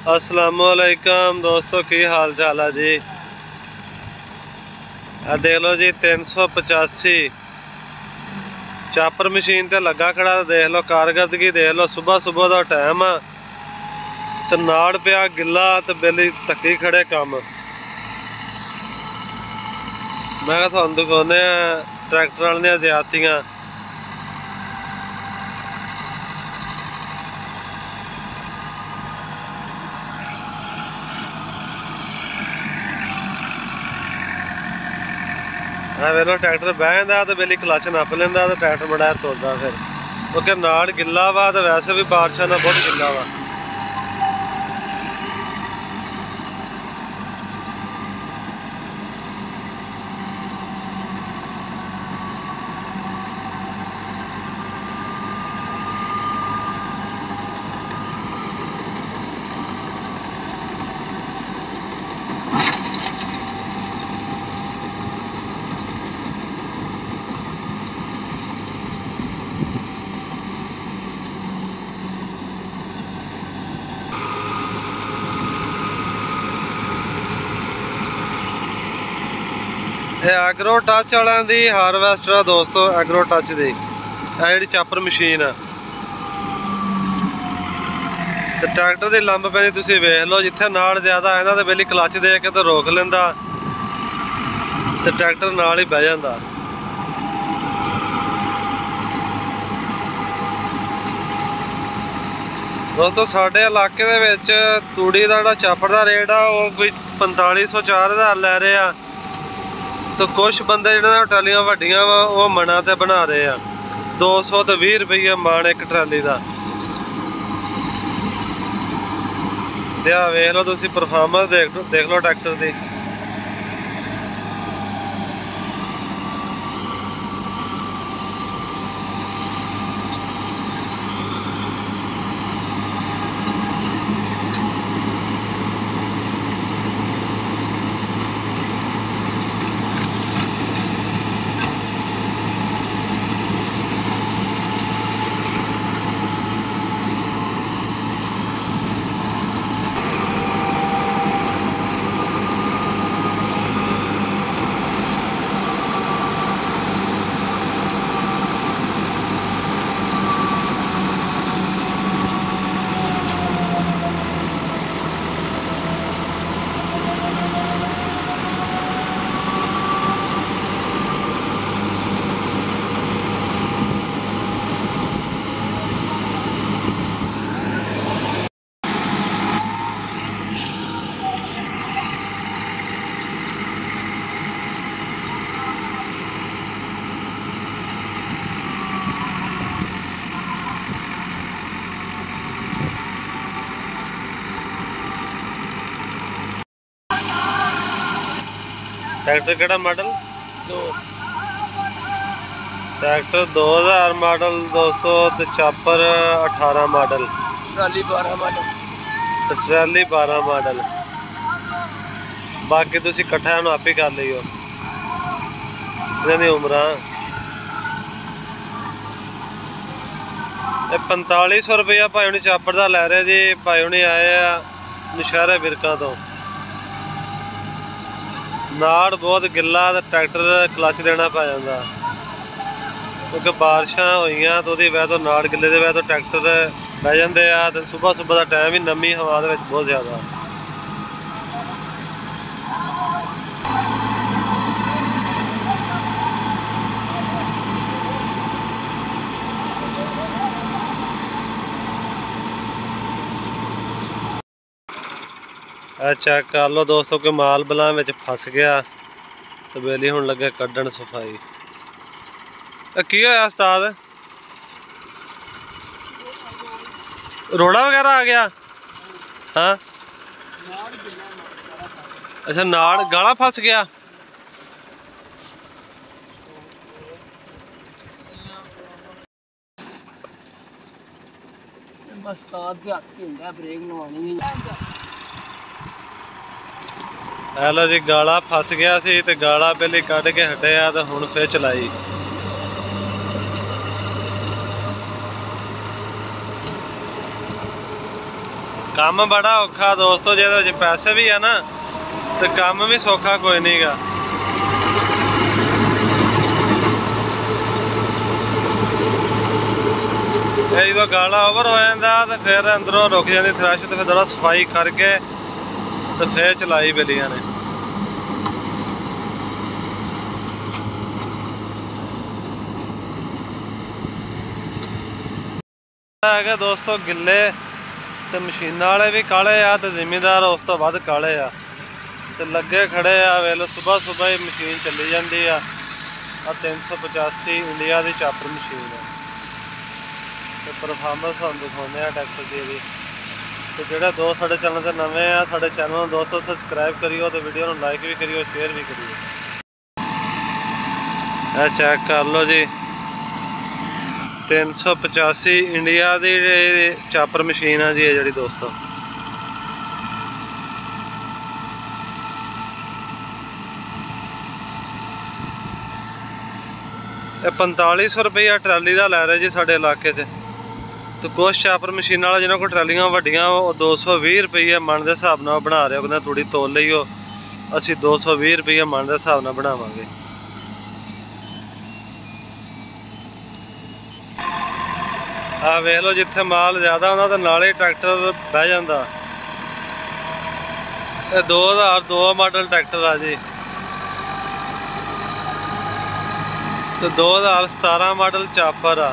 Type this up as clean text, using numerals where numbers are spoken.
अस्सलामुअलैकुम दोस्तों, की हाल चाल है जी। आ देख लो जी 385 चापर मशीन ते लगा खड़ा। देख लो कारकर्दगी देख लो। सुबह सुबह का टाइम आ ते नाड़ पिया गिला ते बेली धक्की खड़े काम। मैं तुहानू दिखाने ट्रैक्टर वाले दियां ज़्यादतियां। वेलो ट्रैक्टर बह जाता तो बेली क्लच नप लेंदा तो ट्रैक्टर बड़ा तुरदा फिर, क्योंकि नाड़ गिला वा तो वैसे भी बारिशा ना बहुत गिला वा। एग्रो टच वालों की हारवेस्टर दोस्तों, एग्रो टच की जी चापर मशीन है। ट्रैक्टर की लंब पैंदी तुसीं वेख लो। जिथे नाड़ ज्यादा आंदा तो बेली क्लच दे के तो रोक लेंदा तो ट्रैक्टर नाल ही बह जांदा। दोस्तों साडे इलाके दे विच तूड़ी दा जिहड़ा चापर दा रेट आ वो कोई 4500 4000 लै रहे आ। तो कुछ बंदे जिन्हां दी ट्रालियां वड्डियां वा वो मना ते बना रहे आ 200 तो 20 रुपये मन एक ट्राली का। वेख लो तुसीं परफॉर्मेंस देख लो ट्रैक्टर की। ट्रैक्टर केड़ा मॉडल? ट्रैक्टर 2000 मॉडल दोस्तों, तो चापर 18 मॉडल, ट्राली 12 मॉडल, तो ट्राली 12 मॉडल। बाकी तुम इकट्ठा आप ही कर लियो इन्हां दी उम्रां। 4500 रुपया भाई उन्हें चापर का लै रहे जी। भाई उन्हें आए नशहरे बिरकां तो। नाड़ बहुत गिला तो ट्रैक्टर क्लच देना पै जाता, क्योंकि बारिशां होइयां तो वजह तो नाड़ गिले की वजह तो ट्रैक्टर बह जाते हैं। तो सुबह सुबह का टाइम ही नमी हवा के बहुत ज़्यादा। चेक कर लो दोस्तों कि माल बलां विच फस गया तो बेली हुण लगे कड्ढण सफाई। की होया उस्ताद? रोड़ा वगैरह आ गया? हाँ अच्छा, नाड़ गाला फस गया। हेलो जी, गाला फस गया सी ते गाला पहले कढ़ के हटे आ तो हुण फिर चलाई। काम बड़ा औखा दोस्तों, जे पैसे भी है ना तो काम भी सौखा कोई नहीं गा। जो गाला ओवर हो जाता तो फिर अंदरों रुक जाती थ्रैश, तो फिर थोड़ा सफाई करके तो फिर चलाई बेलियां ने। है दोस्तों गिले तो मशीनां वाले भी काले आ तो जिमीदार उस तो वध काले आ तो लगे खड़े आ। वेलो सुबह सुबह ही मशीन चली जाती आ। 385 इंडिया की चापर मशीन है तो परफॉर्मेंस हम दिखाने ट्रैक्टर की। तो जोड़े दोस्त साढ़े चैनल से नवे आ, साढ़े चैनल दोस्तों सबसक्राइब करियो, तो वीडियो को लाइक भी करियो, शेयर भी करियो। चेक कर लो जी 385 इंडिया की चापर मशीन है जी जी दोस्तों। ये 4500 रुपया ट्राली का लै रहे जी साढ़े इलाके से। तो कुछ चापर मशीन वाला जिन्होंने को ट्रालियां वड्डियां वो 220 रुपये मन के हिसाब नाल बना रहे हो, कहते थोड़ी तोल ली हो, असी 220 रुपये मन के हिसाब नाल बनावांगे। आ वेख लो जिथे माल ज़्यादा होंदा तो नाले ट्रैक्टर बह जाता। 2002 मॉडल ट्रैक्टर आ जी, तो 2017 मॉडल चापर आ।